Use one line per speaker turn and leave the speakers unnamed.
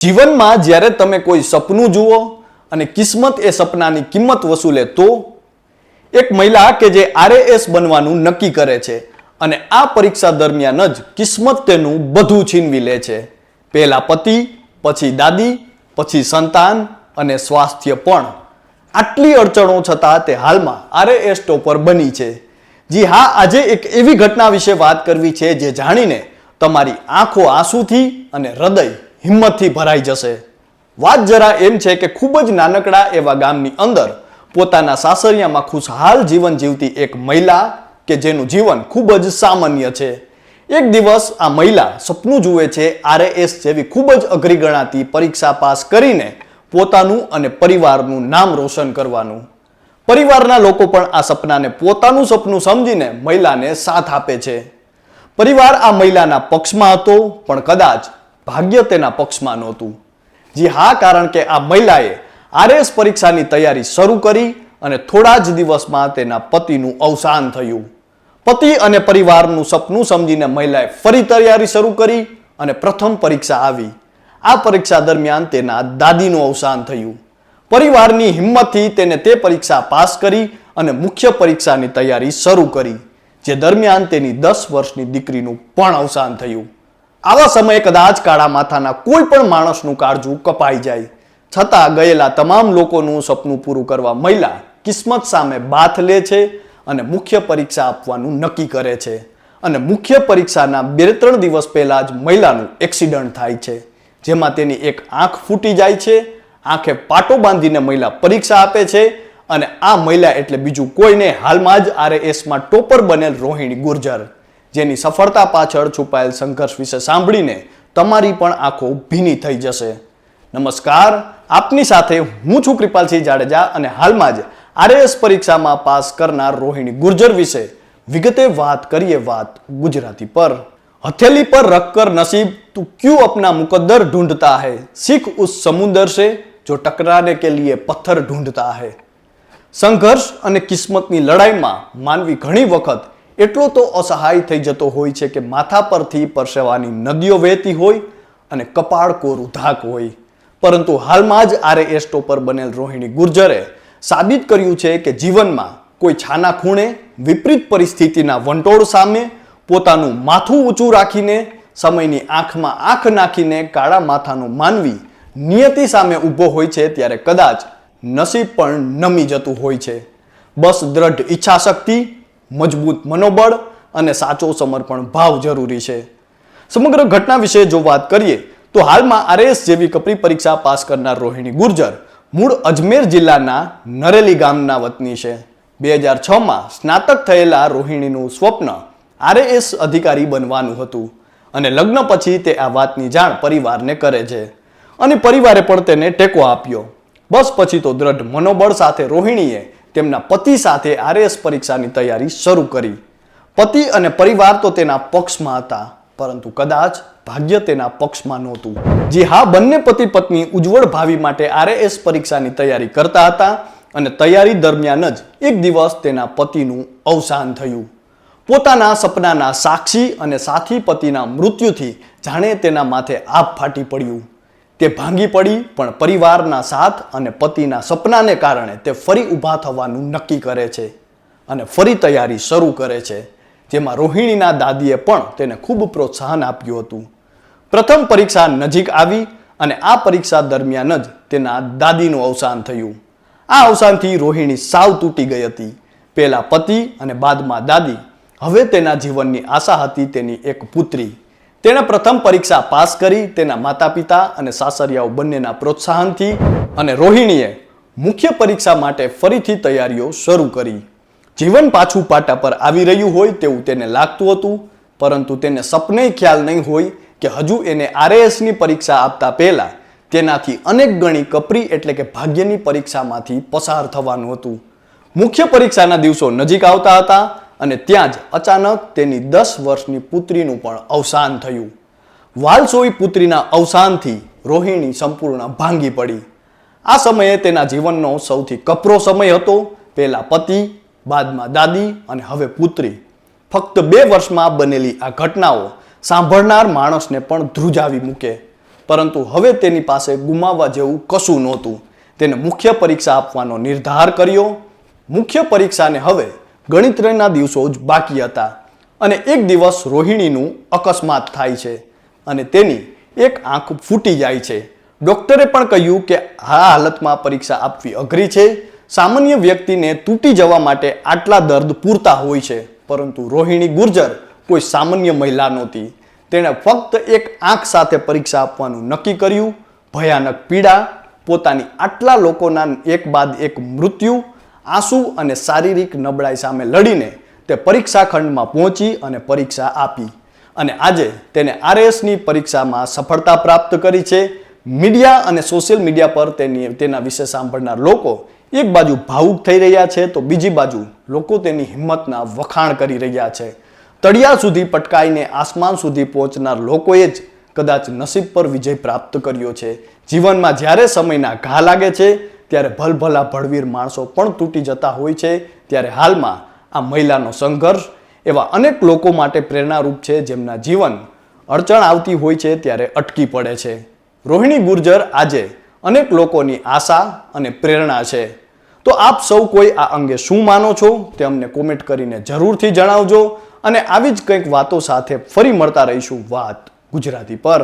જીવનમાં જ્યારે તમે કોઈ સપનું જુઓ અને કિસ્મત એ સપનાની કિંમત વસૂલે તો એક મહિલા કે જે આરએએસ બનવાનું નક્કી કરે છે અને આ પરીક્ષા દરમિયાન જ કિસ્મત તેનું બધું છીનવી લે છે. પહેલા પતિ, પછી દાદી, પછી સંતાન અને સ્વાસ્થ્ય પણ. આટલી અડચણો છતાં તે હાલમાં આરએએસ ટોપર બની છે. જી હા, આજે એક એવી ઘટના વિશે વાત કરવી છે જે જાણીને તમારી આંખો આંસુથી અને હૃદય હિંમતથી ભરાઈ જશે. વાત જરા એમ છે કે ખૂબ જ નાનકડા એવા ગામની અંદર પોતાના સાસરિયામાં ખુશહાલ જીવન જીવતી એક મહિલા કે જેનું જીવન ખૂબ જ સામાન્ય છે. એક દિવસ આ મહિલા સપનું જુએ છે આરએએસ જેવી ખૂબ જ અઘરી ગણાતી પરીક્ષા પાસ કરીને પોતાનું અને પરિવારનું નામ રોશન કરવાનું. પરિવારના લોકો પણ આ સપનાને પોતાનું સપનું સમજીને મહિલાને સાથ આપે છે. પરિવાર આ મહિલાના પક્ષમાં હતો, પણ કદાચ ભાગ્ય તેના પક્ષમાં નહોતું. જી હા, કારણ કે આ મહિલાએ આરએએસ પરીક્ષાની તૈયારી શરૂ કરી અને થોડા જ દિવસમાં તેના પતિનું અવસાન થયું. પતિ અને પરિવારનું સપનું સમજીને મહિલાએ ફરી તૈયારી શરૂ કરી અને પ્રથમ પરીક્ષા આવી. આ પરીક્ષા દરમિયાન તેના દાદીનું અવસાન થયું. પરિવારની હિંમતથી તેને તે પરીક્ષા પાસ કરી અને મુખ્ય પરીક્ષાની તૈયારી શરૂ કરી, જે દરમિયાન તેની 10 વર્ષની દીકરીનું પણ અવસાન થયું. આવા સમયે કદાચ કાળા માથાના કોઈ પણ માણસનું કાળજું કપાઈ જાય. છતાં ગયેલા તમામ લોકોનું સપનું પૂરું કરવા મહિલા કિસ્મત સામે બાથ લે છે અને મુખ્ય પરીક્ષા આપવાનું નક્કી કરે છે. અને મુખ્ય પરીક્ષાના 2-3 દિવસ પહેલા જ મહિલાનું એક્સિડન્ટ થાય છે, જેમાં તેની એક આંખ ફૂટી જાય છે. આંખે પાટો બાંધીને મહિલા પરીક્ષા આપે છે અને આ મહિલા એટલે બીજું કોઈને હાલમાં જ આરએએસમાં ટોપર બનેલ રોહિણી ગુર્જર, જેની સફળતા પાછળ છુપાયેલ સંઘર્ષ વિશે સાંભળીને તમારી પણ આંખો ભીની થઈ જશે. નમસ્કાર, આપની સાથે હું છું કૃપાલસિંહ જાડેજા અને હાલમાં જ આરએએસ પરીક્ષામાં પાસ કરનાર રોહિણી ગુર્જર વિશે વિગતે વાત કરીએ. વાત ગુજરાતી પર. हथेली पर रखकर नसीब तू क्यों अपना मुकद्दर ढूंढता है, सीख उस समुंदर से जो टकराने के लिए पत्थर ढूंढता है. संघर्ष અને કિસ્મતની લડાઈમાં માનવી ઘણી વખત એટલો તો અસહાય થઈ જતો હોય છે કે માથા પરથી પરસેવાની નદીઓ વહેતી હોય અને કપાળ કોરું ધાક હોય. પરંતુ હાલમાં જ આરએએસ ટોપર બનેલ રોહિણી ગુર્જરે સાબિત કર્યું છે કે જીવનમાં કોઈ છાના ખૂણે વિપરીત પરિસ્થિતિના વંટોળ સામે પોતાનું માથું ઊંચું રાખીને, સમયની આંખમાં આંખ નાખીને કાળા માથાનું માનવી નિયતિ સામે ઊભો હોય છે ત્યારે કદાચ નસીબ પણ નમી જતું હોય છે. બસ દ્રઢ ઈચ્છાશક્તિ, મજબૂત મનોબળ અને સાચો સમર્પણ ભાવ જરૂરી છે. સમગ્ર ઘટના વિશે જો વાત કરીએ તો હાલમાં આરએએસ જેવી કપરી પરીક્ષા પાસ કરનાર રોહિણી ગુર્જર મૂળ અજમેર જિલ્લાના નરેલી ગામના વતની છે. 2006માં સ્નાતક થયેલા રોહિણીનું સ્વપ્ન આરએએસ અધિકારી બનવાનું હતું અને લગ્ન પછી તે આ વાતની જાણ પરિવારને કરે છે અને પરિવારે પણ તેને ટેકો આપ્યો. બસ પછી તો દ્રઢ મનોબળ સાથે રોહિણીએ તેમના પતિ સાથે આરએએસ પરીક્ષાની તૈયારી શરૂ કરી. પતિ અને પરિવાર તો તેના પક્ષમાં હતા, પરંતુ કદાચ ભાગ્ય તેના પક્ષમાં નહોતું. જી હા, બંને પતિ પત્ની ઉજ્જવળ ભાવિ માટે આરએએસ પરીક્ષાની તૈયારી કરતા હતા અને તૈયારી દરમિયાન જ એક દિવસ તેના પતિનું અવસાન થયું. પોતાના સપનાના સાક્ષી અને સાથી પતિના મૃત્યુથી જાણે તેના માથે આભ ફાટી પડ્યું. તે ભાંગી પડી, પણ પરિવારના સાથ અને પતિના સપનાને કારણે તે ફરી ઊભા થવાનું નક્કી કરે છે અને ફરી તૈયારી શરૂ કરે છે, જેમાં રોહિણીના દાદીએ પણ તેને ખૂબ પ્રોત્સાહન આપ્યું હતું. પ્રથમ પરીક્ષા નજીક આવી અને આ પરીક્ષા દરમિયાન જ તેના દાદીનું અવસાન થયું. આ અવસાનથી રોહિણી સાવ તૂટી ગઈ હતી. પહેલા પતિ અને બાદમાં દાદી. હવે તેના જીવનની આશા હતી તેની એક પુત્રી. તેણે પ્રથમ પરીક્ષા પાસ કરી તેના માતા પિતા અને સાસરિયાઓ બંનેના પ્રોત્સાહનથી અને રોહિણીએ મુખ્ય પરીક્ષા માટે ફરીથી તૈયારીઓ શરૂ કરી. જીવન પાછું પાટા પર આવી રહ્યું હોય તેવું તેને લાગતું હતું, પરંતુ તેને સપને ખ્યાલ નહીં હોય કે હજુ એને આરએએસની પરીક્ષા આપતા પહેલા તેનાથી અનેક ગણી કપરી એટલે કે ભાગ્યની પરીક્ષામાંથી પસાર થવાનું હતું. મુખ્ય પરીક્ષાના દિવસો નજીક આવતા હતા અને ત્યાં જ અચાનક તેની 10 વર્ષની પુત્રીનું પણ અવસાન થયું. વાલસોઈ પુત્રીના અવસાનથી રોહિણી સંપૂર્ણ ભાંગી પડી. આ સમયે તેના જીવનનો સૌથી કપરો સમય હતો. પહેલા પતિ, બાદમાં દાદી અને હવે પુત્રી. ફક્ત 2 વર્ષમાં બનેલી આ ઘટનાઓ સાંભળનાર માણસને પણ ધ્રુજાવી મૂકે. પરંતુ હવે તેની પાસે ગુમાવવા જેવું કશું નહોતું. તેને મુખ્ય પરીક્ષા આપવાનો નિર્ધાર કર્યો. મુખ્ય પરીક્ષાને હવે ગણિતના દિવસો જ બાકી હતા અને એક દિવસ રોહિણીનું અકસ્માત થાય છે અને તેની એક આંખ ફૂટી જાય છે. ડોક્ટરે પણ કહ્યું કે આ હાલતમાં પરીક્ષા આપવી અઘરી છે. સામાન્ય વ્યક્તિને તૂટી જવા માટે આટલા દર્દ પૂરતા હોય છે, પરંતુ રોહિણી ગુર્જર કોઈ સામાન્ય મહિલા નહોતી. તેણે ફક્ત એક આંખ સાથે પરીક્ષા આપવાનું નક્કી કર્યું. ભયાનક પીડા, પોતાની આટલા લોકોના એક બાદ એક મૃત્યુ, આંસુ અને શારીરિક નબળાઈ સામે લડીને તે પરીક્ષા ખંડમાં પહોંચી અને પરીક્ષા આપી અને આજે તેને આરએએસની પરીક્ષામાં સફળતા પ્રાપ્ત કરી છે. મીડિયા અને સોશિયલ મીડિયા પર તેના વિશે સાંભળનાર લોકો એક બાજુ ભાવુક થઈ રહ્યા છે તો બીજી બાજુ લોકો તેની હિંમતના વખાણ કરી રહ્યા છે. તળિયા સુધી પટકાઈને આસમાન સુધી પહોંચનાર લોકોએ જ કદાચ નસીબ પર વિજય પ્રાપ્ત કર્યો છે. જીવનમાં જ્યારે સમયના ઘા લાગે છે ત્યારે ભલભલા ભળવીર માણસો પણ તૂટી જતા હોય છે. ત્યારે હાલમાં આ મહિલાનો સંઘર્ષ એવા અનેક લોકો માટે પ્રેરણારૂપ છે, જેમના જીવન અડચણ આવતી હોય છે ત્યારે અટકી પડે છે. રોહિણી ગુર્જર આજે અનેક લોકોની આશા અને પ્રેરણા છે. તો આપ સૌ કોઈ આ અંગે શું માનો છો તે અમને કોમેન્ટ કરીને જરૂરથી જણાવજો અને આવી જ કંઈક વાતો સાથે ફરી મળતા રહીશું વાત ગુજરાતી પર.